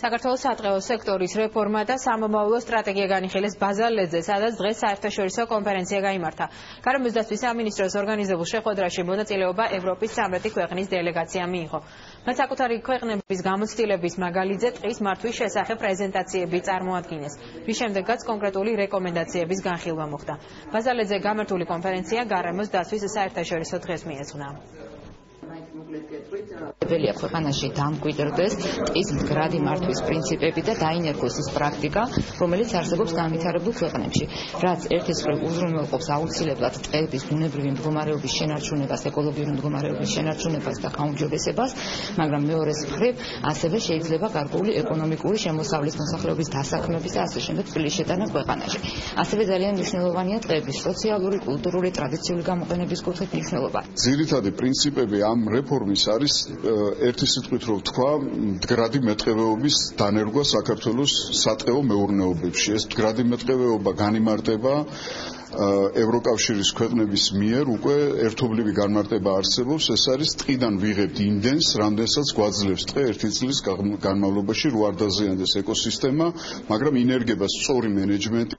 საქართველოს სატყეო სექტორის რეფორმა და სამომავლო სტრატეგია განიხილეს ბაზალეთზე, სადაც დღეს საერთაშორისო კონფერენცია გაიმართა. გარემოს დაცვის სამინისტროს ორგანიზებულ შეხვედრაში მონაწილეობა ევროპის 13 ქვეყნის დელეგაციამ მიიღო. მათ საკუთარი ქვეყნების გამოცდილების მაგალითზე ტყის მართვის შესახებ პრეზენტაციები წარმოადგინეს, რის შემდეგაც კონკრეტული რეკომენდაციების განხილვა მოხდა. ბაზალეთზე გამართული კონფერენცია გარემოს დაცვის საერთაშორისო დღეს მიეძღვნა. Ველია ქვეყანაში დამკვიდრდეს ტყის მდგრადი მართვის პრინციპები და დაინერგოს ის პრაქტიკა, რომელიც არსებობს განვითარებულ ქვეყნებში, რაც ერთის მხრივ უზრუნველყოფს აუცილებლად ტყეების ბუნებრივი მდგომარეობის შენარჩუნებას, ეკოლოგიური მდგომარეობის შენარჩუნებას და გაუმჯობესებას, მაგრამ მეორეს მხრივ ასევე შეიძლება გარკვეული ეკონომიკური შემოსავლის მოსახლეობის დასაქმების და ასე შემდეგ წილის შეტანა ქვეყანაში. ასევე ძალიან მნიშვნელოვანია ტყეების სოციალური, კულტურული, ტრადიციული გამოყენების კუთხით მნიშვნელობა. ძირითადი პრინციპები ამ რეფორმის არის ერთი სიტყვით რო ვთქვა, მდგრადი მეტყევეობის დანერგვა საქართველოს სატყეო მეურნეობებში. ეს მდგრადი მეტყევეობა განიმარტება ევროკავშირის ქვეყნების მიერ უკვე ერთობლივი განმარტება არსებობს. ეს არის ტყიდან ვიღებთ იმდენს, რამდენსაც გვაძლევს ტყე ერთი წლის განმავლობაში, რო არ დაზიანდეს ეკოსისტემა, მაგრამ ინერგება სწორი მენეჯმენტი.